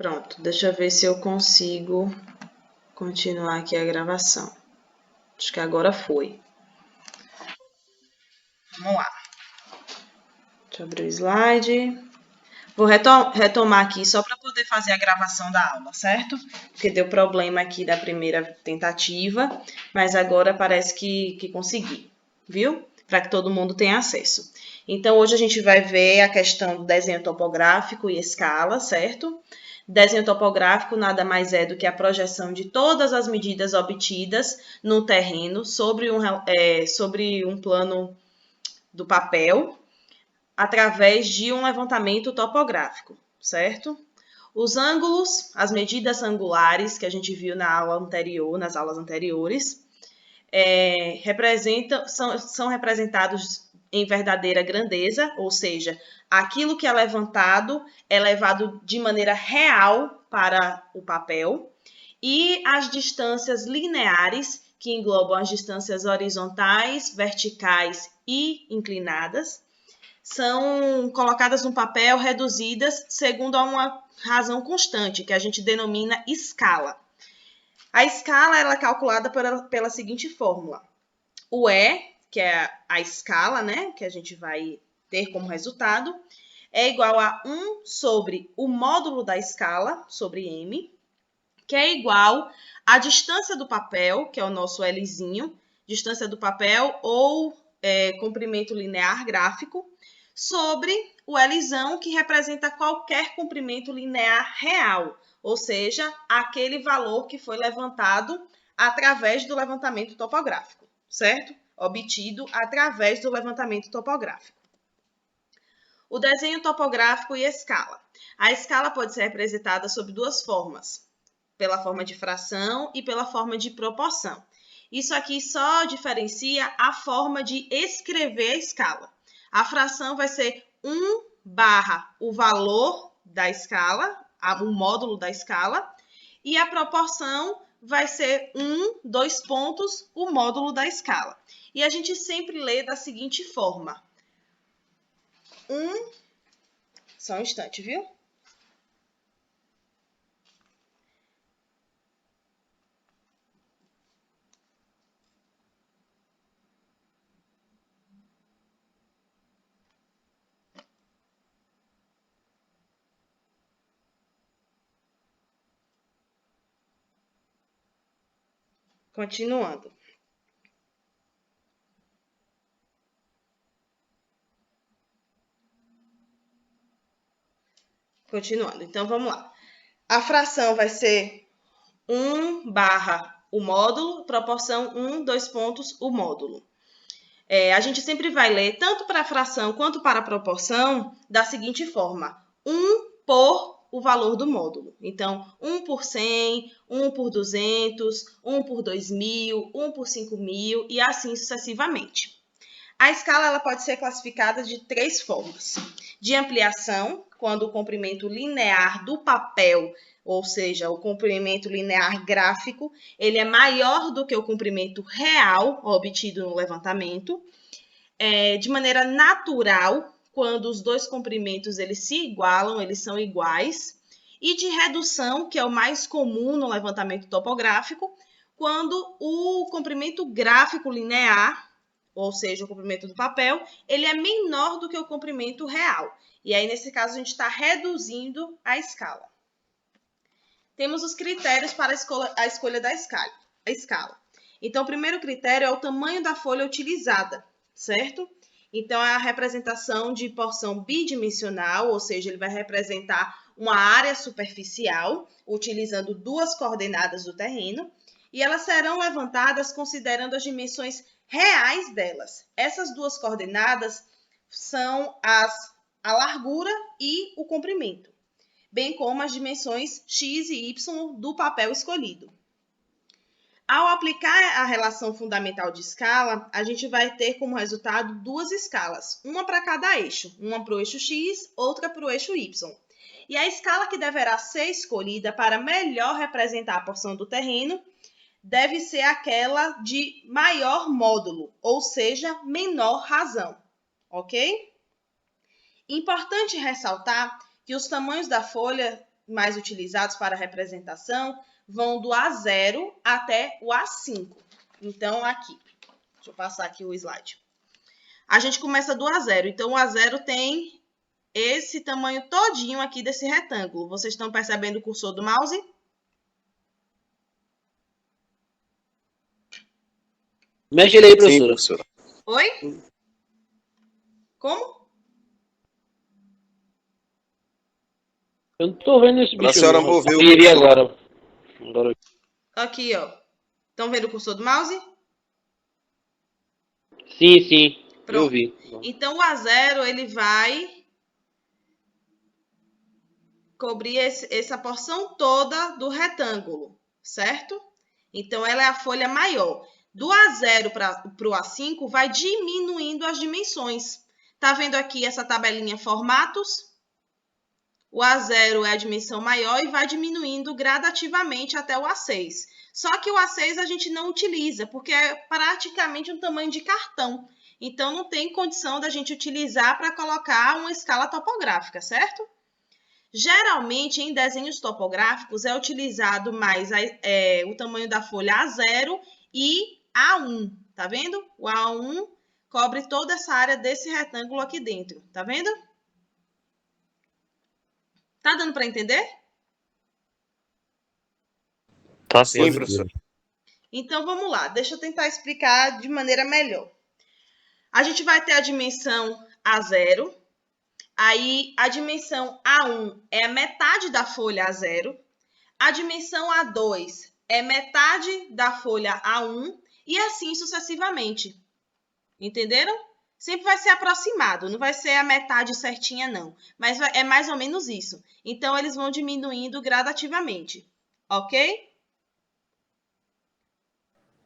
Pronto, deixa eu ver se eu consigo continuar aqui a gravação. Acho que agora foi. Vamos lá. Deixa eu abrir o slide. Vou retomar aqui só para poder fazer a gravação da aula, certo? Porque deu problema aqui da primeira tentativa, mas agora parece que consegui, viu? Para que todo mundo tenha acesso. Então, hoje a gente vai ver a questão do desenho topográfico e escala, certo? Desenho topográfico nada mais é do que a projeção de todas as medidas obtidas no terreno sobre um plano do papel, através de um levantamento topográfico, certo? Os ângulos, as medidas angulares que a gente viu na aula anterior, nas aulas anteriores, são representados em verdadeira grandeza, ou seja, aquilo que é levado de maneira real para o papel, e as distâncias lineares, que englobam as distâncias horizontais, verticais e inclinadas, são colocadas no papel reduzidas segundo a uma razão constante, que a gente denomina escala. A escala ela é calculada pela seguinte fórmula. O E, que é a escala, né, que a gente vai ter como resultado, é igual a 1 sobre o módulo da escala, sobre M, que é igual à distância do papel, que é o nosso Lzinho, distância do papel ou comprimento linear gráfico, sobre o Lzão, que representa qualquer comprimento linear real, ou seja, aquele valor que foi levantado através do levantamento topográfico, certo? Obtido através do levantamento topográfico. O desenho topográfico e escala. A escala pode ser representada sob duas formas, pela forma de fração e pela forma de proporção. Isso aqui só diferencia a forma de escrever a escala. A fração vai ser 1 barra o valor da escala, o módulo da escala, e a proporção vai ser 1, 2 pontos, o módulo da escala. E a gente sempre lê da seguinte forma. Só um instante, viu? Continuando. Então vamos lá. A fração vai ser 1 barra o módulo, proporção 1, 2 pontos, o módulo. A gente sempre vai ler, tanto para a fração quanto para a proporção, da seguinte forma. 1 por o valor do módulo. Então, 1 por 100, 1 por 200, 1 por 2.000, 1 por 5.000 e assim sucessivamente. A escala ela pode ser classificada de 3 formas. De ampliação, quando o comprimento linear do papel, ou seja, o comprimento linear gráfico, ele é maior do que o comprimento real obtido no levantamento. De maneira natural, quando os dois comprimentos eles se igualam, eles são iguais. E de redução, que é o mais comum no levantamento topográfico, quando o comprimento gráfico linear, ou seja, o comprimento do papel, ele é menor do que o comprimento real. E aí, nesse caso, a gente está reduzindo a escala. Temos os critérios para a escolha da escala. Então, o primeiro critério é o tamanho da folha utilizada, certo? Então, é a representação de porção bidimensional, ou seja, ele vai representar uma área superficial, utilizando duas coordenadas do terreno, e elas serão levantadas considerando as dimensões reais delas. Essas duas coordenadas são a largura e o comprimento, bem como as dimensões x e y do papel escolhido. Ao aplicar a relação fundamental de escala, a gente vai ter como resultado duas escalas, uma para cada eixo, uma para o eixo x, outra para o eixo y. E a escala que deverá ser escolhida para melhor representar a porção do terreno deve ser aquela de maior módulo, ou seja, menor razão, ok? Importante ressaltar que os tamanhos da folha mais utilizados para representação vão do A0 até o A5. Então, aqui, deixa eu passar aqui o slide. A gente começa do A0. Então, o A0 tem esse tamanho todinho aqui desse retângulo. Vocês estão percebendo o cursor do mouse? Mexe ele aí, professora. Sim, professora. Oi? Como? Eu não tô vendo esse bicho. A senhora não. moveu. Eu vi agora. Aqui, ó. Estão vendo o cursor do mouse? Sim, sim. Pronto. Eu vi. Então, o A0, ele vai cobrir essa porção toda do retângulo, certo? Então, ela é a folha maior. Do A0 para o A5, vai diminuindo as dimensões. Tá vendo aqui essa tabelinha formatos? O A0 é a dimensão maior e vai diminuindo gradativamente até o A6. Só que o A6 a gente não utiliza, porque é praticamente um tamanho de cartão. Então, não tem condição da gente utilizar para colocar uma escala topográfica, certo? Geralmente, em desenhos topográficos, é utilizado mais o tamanho da folha A0 e A1, tá vendo? O A1 cobre toda essa área desse retângulo aqui dentro, tá vendo? Tá dando para entender? Tá Sim, professora. Então, vamos lá. Deixa eu tentar explicar de maneira melhor. A gente vai ter a dimensão A0. Aí, a dimensão A1 é a metade da folha A0. A dimensão A2 é metade da folha A1. E assim sucessivamente. Entenderam? Sempre vai ser aproximado, não vai ser a metade certinha, não. Mas é mais ou menos isso. Então, eles vão diminuindo gradativamente. Ok?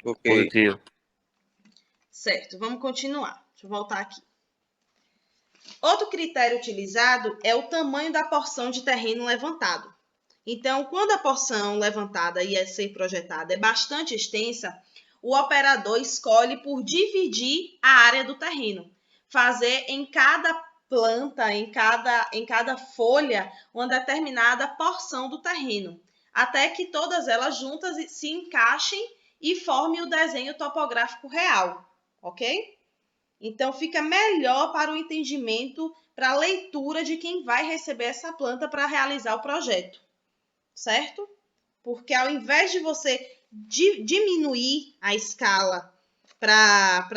Ok. Positivo. Certo, vamos continuar. Deixa eu voltar aqui. Outro critério utilizado é o tamanho da porção de terreno levantado. Então, quando a porção levantada e a ser projetada é bastante extensa, o operador escolhe por dividir a área do terreno, fazer em cada planta, em cada folha, uma determinada porção do terreno, até que todas elas juntas se encaixem e formem o desenho topográfico real, ok? Então, fica melhor para o entendimento, para a leitura de quem vai receber essa planta para realizar o projeto, certo? Porque ao invés de você diminuir a escala para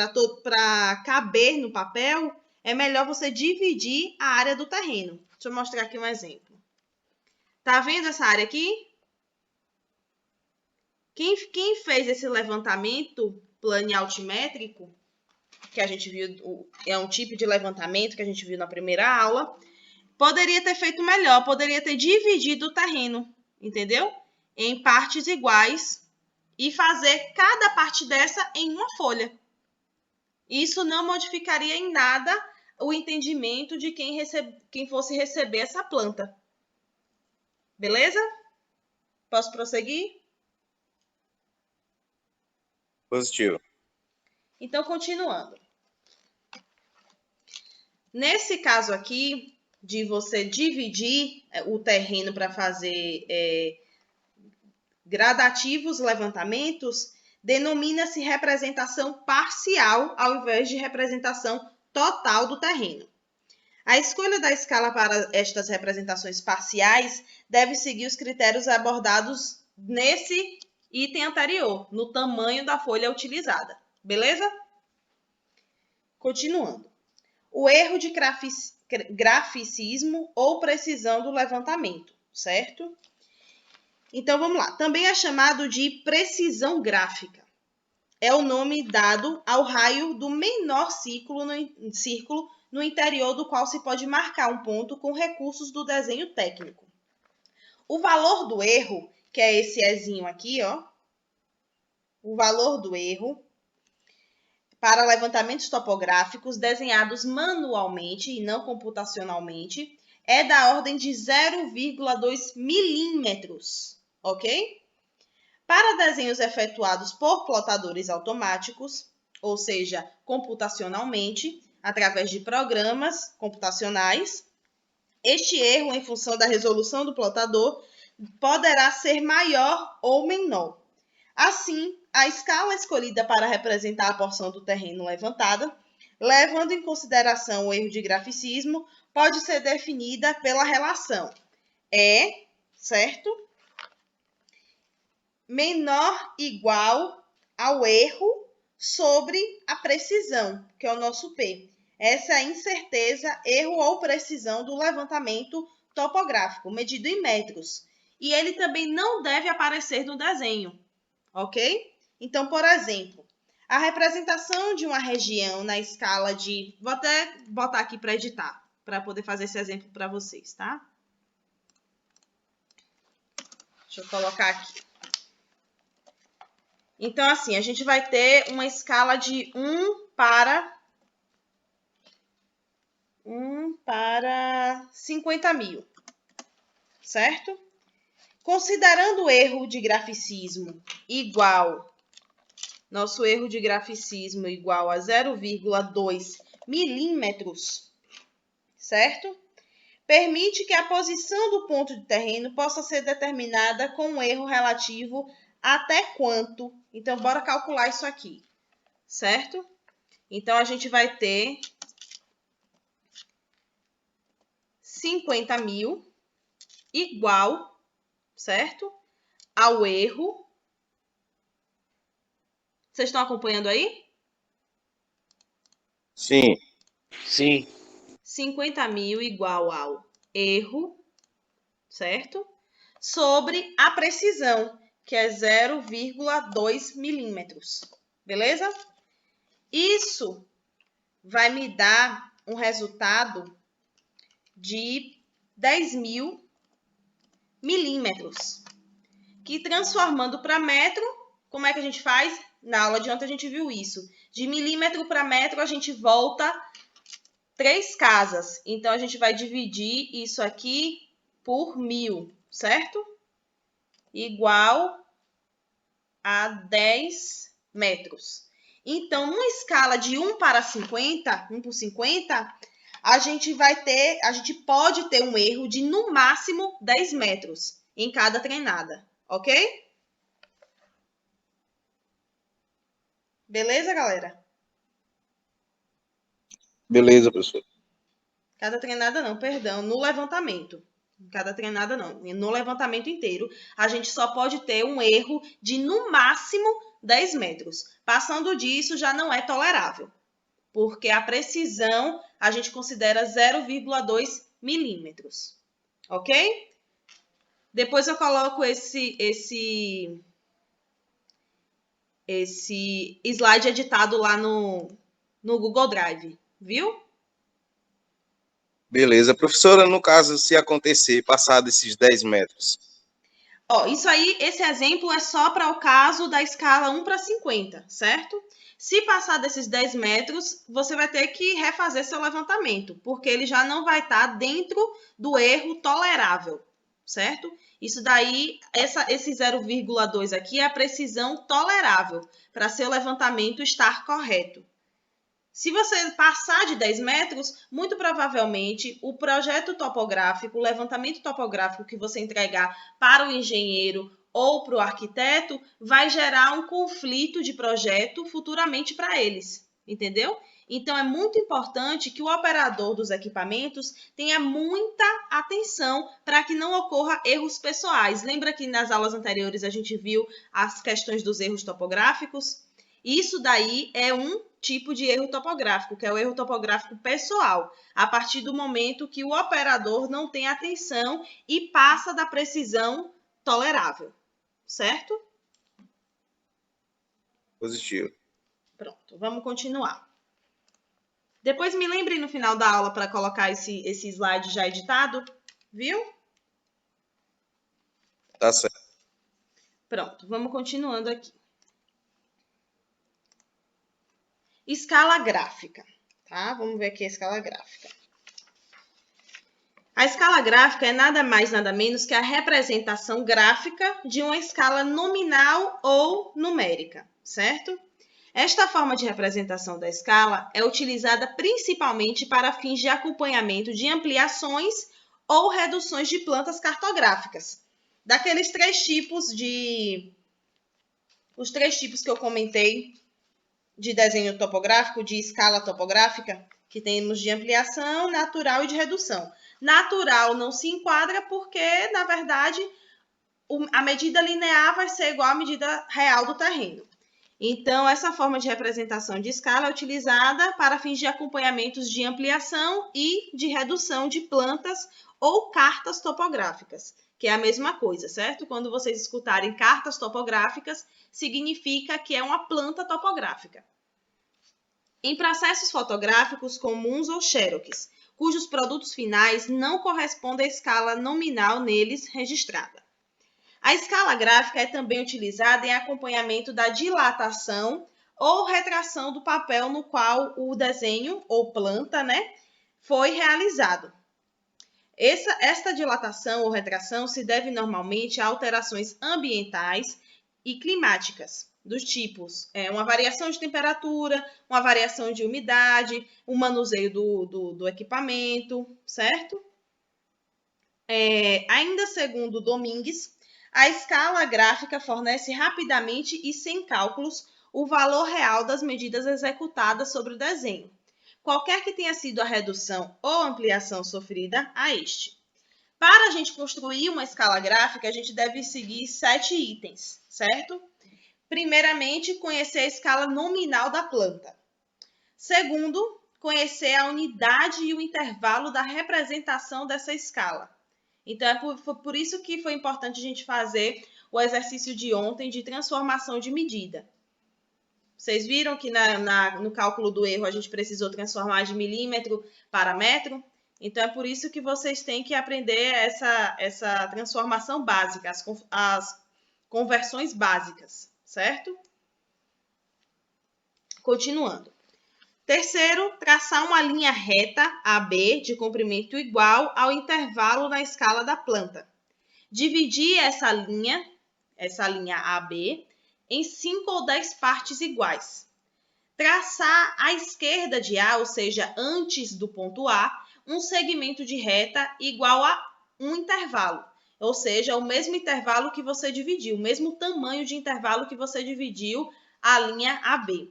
caber no papel, é melhor você dividir a área do terreno. Deixa eu mostrar aqui um exemplo. Tá vendo essa área aqui? Quem fez esse levantamento planialtimétrico, que a gente viu, é um tipo de levantamento que a gente viu na primeira aula, poderia ter feito melhor, poderia ter dividido o terreno, entendeu? Em partes iguais e fazer cada parte dessa em uma folha. Isso não modificaria em nada o entendimento de quem fosse receber essa planta. Beleza? Posso prosseguir? Positivo. Então, continuando. Nesse caso aqui, de você dividir o terreno para fazer gradativos levantamentos, denomina-se representação parcial ao invés de representação total do terreno. A escolha da escala para estas representações parciais deve seguir os critérios abordados nesse item anterior, no tamanho da folha utilizada. Beleza? Continuando. O erro de graficismo ou precisão do levantamento, certo? Então, vamos lá. Também é chamado de precisão gráfica. É o nome dado ao raio do menor círculo no interior do qual se pode marcar um ponto com recursos do desenho técnico. O valor do erro, que é esse Ezinho aqui, ó. O valor do erro para levantamentos topográficos desenhados manualmente e não computacionalmente é da ordem de 0,2 milímetros, ok? Para desenhos efetuados por plotadores automáticos, ou seja, computacionalmente, através de programas computacionais, Este erro, em função da resolução do plotador, poderá ser maior ou menor. Assim, a escala escolhida para representar a porção do terreno levantada, levando em consideração o erro de graficismo, pode ser definida pela relação E, certo? Menor igual ao erro sobre a precisão, que é o nosso P. Essa é a incerteza, erro ou precisão do levantamento topográfico, medido em metros. E ele também não deve aparecer no desenho, ok? Então, por exemplo, a representação de uma região na escala de... Vou até botar aqui para editar, para poder fazer esse exemplo para vocês, tá? Deixa eu colocar aqui. Então, assim, a gente vai ter uma escala de 1 para 50 mil, certo? Considerando o erro de graficismo igual, nosso erro de graficismo igual a 0,2 milímetros, certo? Permite que a posição do ponto de terreno possa ser determinada com um erro relativo até quanto? Então, bora calcular isso aqui, certo? Então, a gente vai ter 50 mil igual, certo? Ao erro. Vocês estão acompanhando aí? Sim. Sim. 50 mil igual ao erro, certo? Sobre a precisão, que é 0,2 milímetros. Beleza? Isso vai me dar um resultado de 10 mil milímetros. Que transformando para metro, como é que a gente faz? Na aula de ontem a gente viu isso. De milímetro para metro, a gente volta 3 casas. Então, a gente vai dividir isso aqui por 1000, certo? Igual a 10 metros. Então, numa escala de 1 para 50, 1 por 50, a gente pode ter um erro de, no máximo, 10 metros em cada treinada, ok? Beleza, galera? Beleza, professor. Cada treinada não, perdão, no levantamento. Cada treinada não, no levantamento inteiro, a gente só pode ter um erro de, no máximo, 10 metros. Passando disso, já não é tolerável, porque a precisão a gente considera 0,2 milímetros, ok? Depois eu coloco esse slide editado lá no Google Drive, viu? Beleza. Professora, no caso, se acontecer, passar desses 10 metros. Ó, isso aí, esse exemplo é só para o caso da escala 1 para 50, certo? Se passar desses 10 metros, você vai ter que refazer seu levantamento, porque ele já não vai estar dentro do erro tolerável, certo? Isso daí, esse 0,2 aqui é a precisão tolerável para seu levantamento estar correto. Se você passar de 10 metros, muito provavelmente o projeto topográfico, o levantamento topográfico que você entregar para o engenheiro ou para o arquiteto, vai gerar um conflito de projeto futuramente para eles, entendeu? Então, é muito importante que o operador dos equipamentos tenha muita atenção para que não ocorra erros pessoais. Lembra que nas aulas anteriores a gente viu as questões dos erros topográficos? Isso daí é um tipo de erro topográfico, que é o erro topográfico pessoal, a partir do momento que o operador não tem atenção e passa da precisão tolerável, certo? Positivo. Pronto, vamos continuar. Depois me lembre no final da aula para colocar esse slide já editado, viu? Tá certo. Pronto, vamos continuando aqui. Escala gráfica, tá? Vamos ver aqui a escala gráfica. A escala gráfica é nada mais, nada menos que a representação gráfica de uma escala nominal ou numérica, certo? Esta forma de representação da escala é utilizada principalmente para fins de acompanhamento de ampliações ou reduções de plantas cartográficas. Daqueles os três tipos que eu comentei de desenho topográfico, de escala topográfica, que temos de ampliação, natural e de redução. Natural não se enquadra porque, na verdade, a medida linear vai ser igual à medida real do terreno. Então, essa forma de representação de escala é utilizada para fins de acompanhamentos de ampliação e de redução de plantas ou cartas topográficas, que é a mesma coisa, certo? Quando vocês escutarem cartas topográficas, significa que é uma planta topográfica. Em processos fotográficos comuns ou xerox, cujos produtos finais não correspondem à escala nominal neles registrada. A escala gráfica é também utilizada em acompanhamento da dilatação ou retração do papel no qual o desenho ou planta, foi realizado. Esta dilatação ou retração se deve normalmente a alterações ambientais e climáticas, dos tipos uma variação de temperatura, uma variação de umidade, o manuseio do equipamento, certo? Ainda segundo Domingues, a escala gráfica fornece rapidamente e sem cálculos o valor real das medidas executadas sobre o desenho, qualquer que tenha sido a redução ou ampliação sofrida a este. Para a gente construir uma escala gráfica, a gente deve seguir 7 itens, certo? Primeiramente, conhecer a escala nominal da planta. Segundo, conhecer a unidade e o intervalo da representação dessa escala. Então, é por isso que foi importante a gente fazer o exercício de ontem de transformação de medida. Vocês viram que no cálculo do erro a gente precisou transformar de milímetro para metro? Então, é por isso que vocês têm que aprender essa transformação básica, as conversões básicas, certo? Continuando. Terceiro, traçar uma linha reta AB de comprimento igual ao intervalo na escala da planta. Dividir essa linha AB, em 5 ou 10 partes iguais. Traçar à esquerda de A, ou seja, antes do ponto A, um segmento de reta igual a um intervalo, ou seja, o mesmo intervalo que você dividiu, o mesmo tamanho de intervalo que você dividiu a linha AB.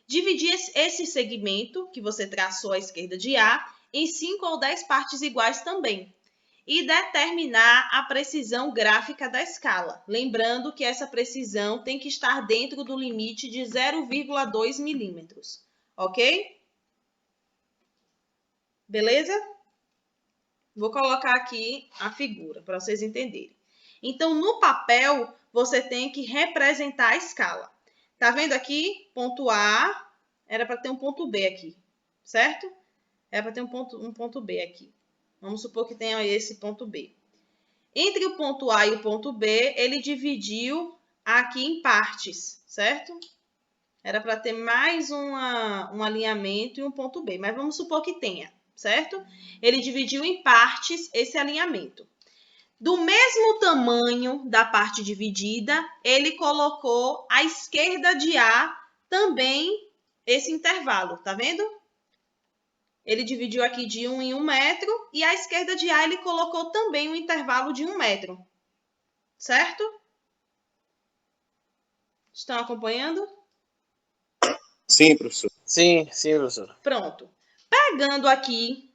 Dividir esse segmento que você traçou à esquerda de A em 5 ou 10 partes iguais também. E determinar a precisão gráfica da escala. Lembrando que essa precisão tem que estar dentro do limite de 0,2 milímetros. Ok? Beleza? Vou colocar aqui a figura para vocês entenderem. Então, no papel, você tem que representar a escala. Tá vendo aqui? Ponto A, era para ter um ponto B aqui, certo? Era para ter um ponto B aqui. Vamos supor que tenha esse ponto B. Entre o ponto A e o ponto B, ele dividiu aqui em partes, certo? Era para ter mais um alinhamento e um ponto B, mas vamos supor que tenha, certo? Ele dividiu em partes esse alinhamento. Do mesmo tamanho da parte dividida, ele colocou à esquerda de A também esse intervalo, tá vendo? Ele dividiu aqui de 1 em 1 metro e à esquerda de A ele colocou também um intervalo de 1 metro, certo? Estão acompanhando? Sim, professor. Sim, professor. Pronto. Pegando aqui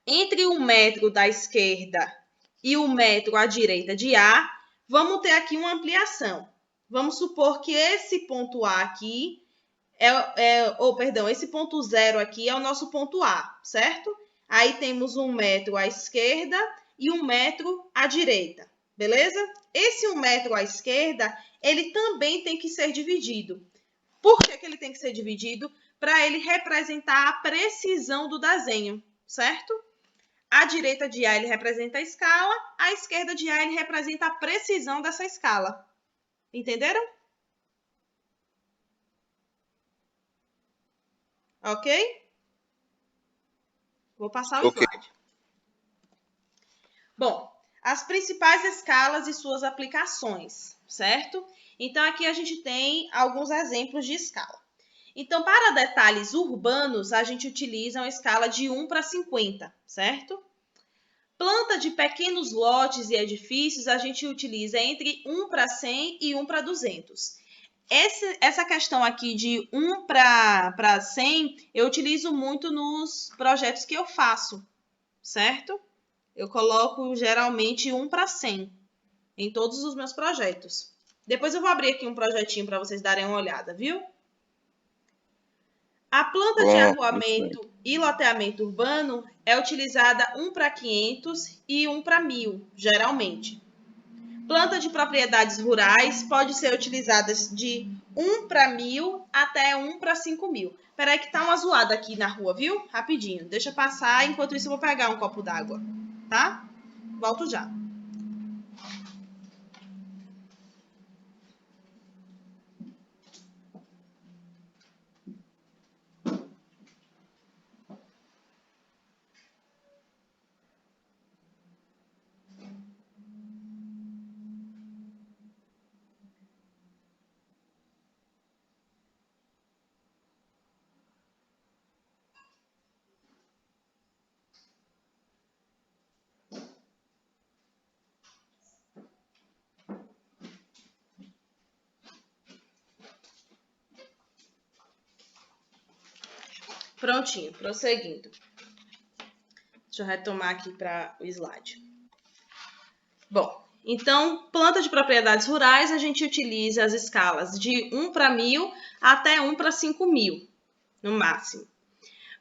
entre 1 metro da esquerda e 1 metro à direita de A, vamos ter aqui uma ampliação. Vamos supor que esse ponto A aqui esse ponto 0 aqui é o nosso ponto A, certo? Aí temos 1 metro à esquerda e 1 metro à direita, beleza? Esse 1 metro à esquerda, ele também tem que ser dividido. Por que ele tem que ser dividido? Para ele representar a precisão do desenho, certo? À direita de A ele representa a escala, à esquerda de A ele representa a precisão dessa escala. Entenderam? Ok? Vou passar o slide. Bom, as principais escalas e suas aplicações, certo? Então, aqui a gente tem alguns exemplos de escala. Então, para detalhes urbanos, a gente utiliza uma escala de 1 para 50, certo? Planta de pequenos lotes e edifícios, a gente utiliza entre 1 para 100 e 1 para 200. Essa questão aqui de 1 para 100, eu utilizo muito nos projetos que eu faço, certo? Eu coloco geralmente 1 para 100 em todos os meus projetos. Depois eu vou abrir aqui um projetinho para vocês darem uma olhada, viu? A planta de arruamento e loteamento urbano é utilizada 1 para 500 e 1 para 1000, geralmente. Planta de propriedades rurais pode ser utilizada de 1 para 1000 até 1 para 5000. Peraí que tá uma zoada aqui na rua, viu? Rapidinho, deixa passar, enquanto isso eu vou pegar um copo d'água, tá? Volto já. Prontinho, prosseguindo. Deixa eu retomar aqui para o slide. Bom, então, planta de propriedades rurais, a gente utiliza as escalas de 1 para 1000 até 1 para 5000, no máximo.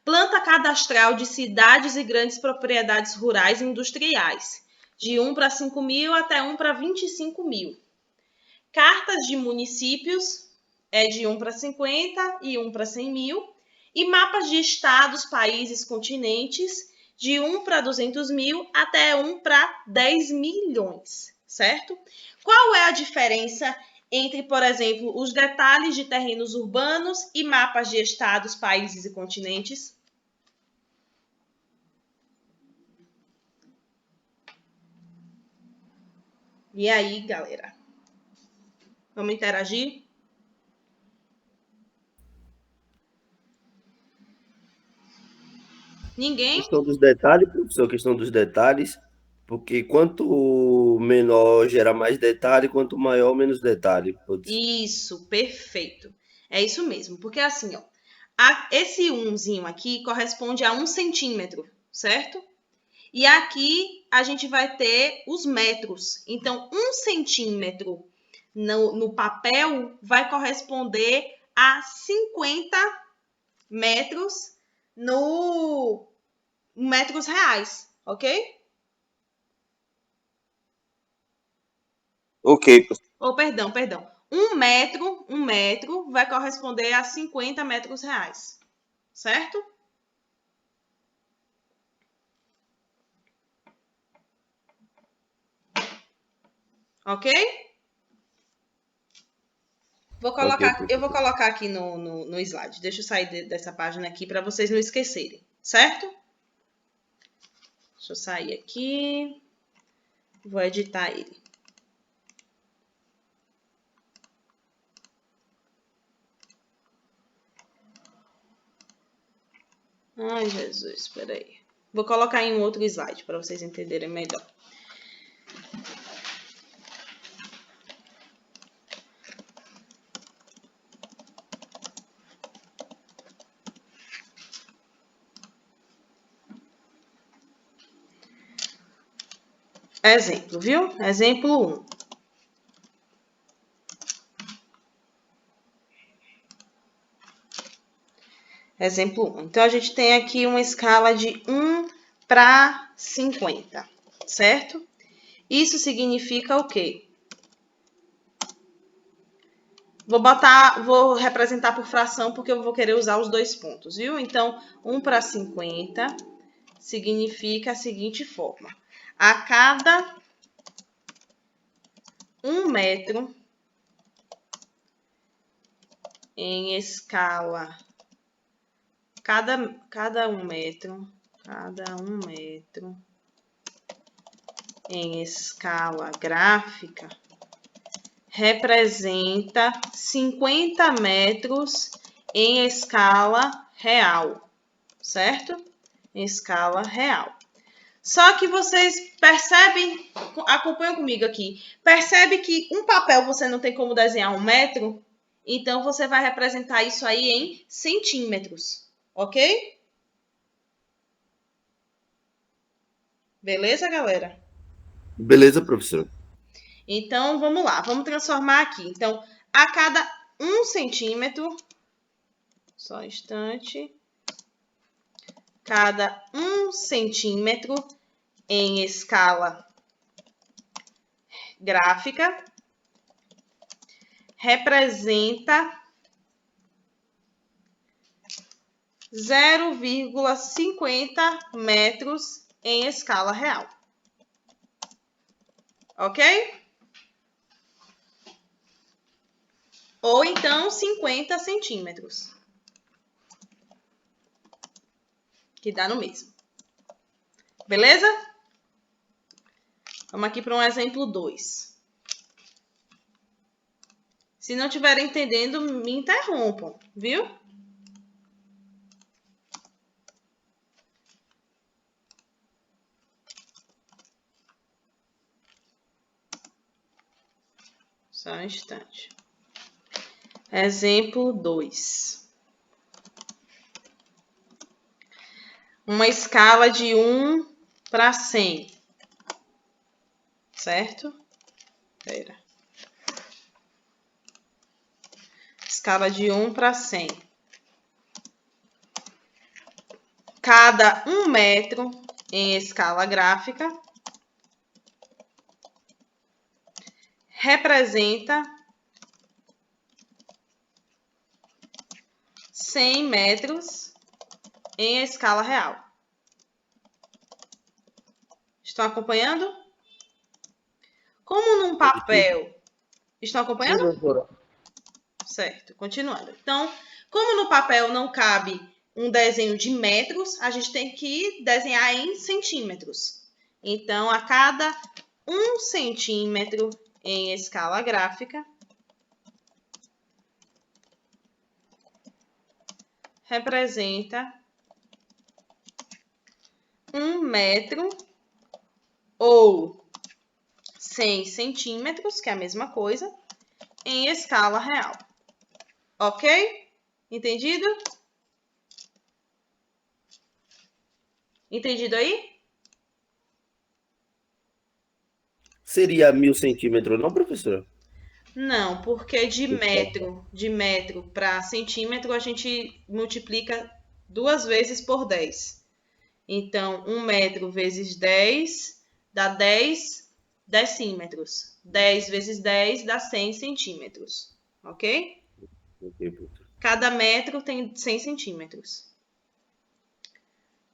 Planta cadastral de cidades e grandes propriedades rurais e industriais, de 1 para 5000 até 1 para 25.000. Cartas de municípios é de 1 para 50 e 1 para 100 mil. E mapas de estados, países, continentes, de 1 para 200 mil até 1 para 10 milhões, certo? Qual é a diferença entre, por exemplo, os detalhes de terrenos urbanos e mapas de estados, países e continentes? E aí, galera? Vamos interagir? Ninguém? Questão dos detalhes, professor, questão dos detalhes, porque quanto menor gera mais detalhe, quanto maior, menos detalhe. Isso, perfeito. É isso mesmo, porque assim, ó, esse 1zinho aqui corresponde a 1 centímetro, certo? E aqui a gente vai ter os metros. Então, 1 centímetro no papel vai corresponder a 50 metros no metros reais, ok? Ok, Ou, perdão. 1 metro vai corresponder a 50 metros reais, certo? Ok? Eu vou colocar aqui no slide. Deixa eu sair dessa página aqui para vocês não esquecerem, certo? Deixa eu sair aqui. Vou editar ele. Ai, Jesus, espera aí. Vou colocar em um outro slide para vocês entenderem melhor. Exemplo, viu? Exemplo 1. Exemplo 1. Então, a gente tem aqui uma escala de 1 para 50, certo? Isso significa o quê? Vou representar por fração, porque eu vou querer usar os dois pontos, viu? Então, 1 para 50 significa a seguinte forma. A cada 1 metro em escala, cada 1 metro em escala gráfica representa 50 metros em escala real, certo? Em escala real. Só que vocês percebem, acompanham comigo aqui, percebe que um papel você não tem como desenhar 1 metro? Então, você vai representar isso aí em centímetros, ok? Beleza, galera? Beleza, professor. Então, vamos lá, vamos transformar aqui. Então, a cada 1 centímetro, só um instante, cada 1 centímetro em escala gráfica representa 0,50 metros em escala real. Ok? Ou então 50 centímetros. Que dá no mesmo. Beleza? Vamos aqui para um exemplo 2. Se não estiverem entendendo, me interrompam, viu? Só um instante. Exemplo 2. Uma escala de 1 para 100. Certo? Espera. Escala de 1 para 100. Cada 1 metro em escala gráfica representa 100 metros em escala real. Estão acompanhando? Como num papel... Estão acompanhando? Certo, continuando. Então, como no papel não cabe um desenho de metros, a gente tem que desenhar em centímetros. Então, a cada 1 centímetro em escala gráfica representa 1 metro ou 100 centímetros, que é a mesma coisa, em escala real. Ok? Entendido? Entendido aí? Seria 1000 centímetros, não, professor? Não, porque de metro para centímetro, a gente multiplica 2 vezes por 10. Então, 1 metro vezes 10 dá 10 decímetros. 10 vezes 10 dá 100 centímetros. Ok? Cada metro tem 100 centímetros.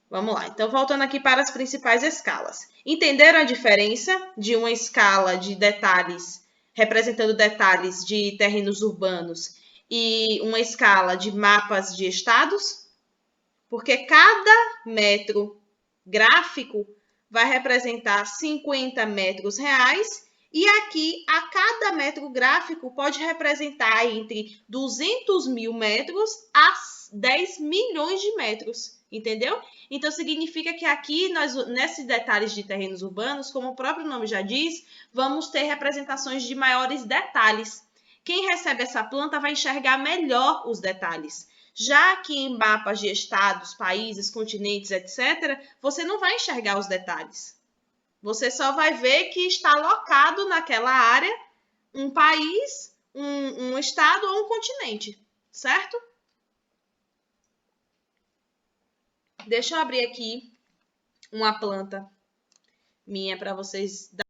Vamos lá. Então, voltando aqui para as principais escalas. Entenderam a diferença de uma escala de detalhes, representando detalhes de terrenos urbanos, e uma escala de mapas de estados? Porque cada metro gráfico vai representar 50 metros reais, e aqui, a cada metro gráfico pode representar entre 200 mil metros a 10 milhões de metros, entendeu? Então, significa que aqui, nesses detalhes de terrenos urbanos, como o próprio nome já diz, vamos ter representações de maiores detalhes. Quem recebe essa planta vai enxergar melhor os detalhes. Já que em mapas de estados, países, continentes, etc., você não vai enxergar os detalhes. Você só vai ver que está locado naquela área um país, um estado ou um continente, certo? Deixa eu abrir aqui uma planta minha para vocês darem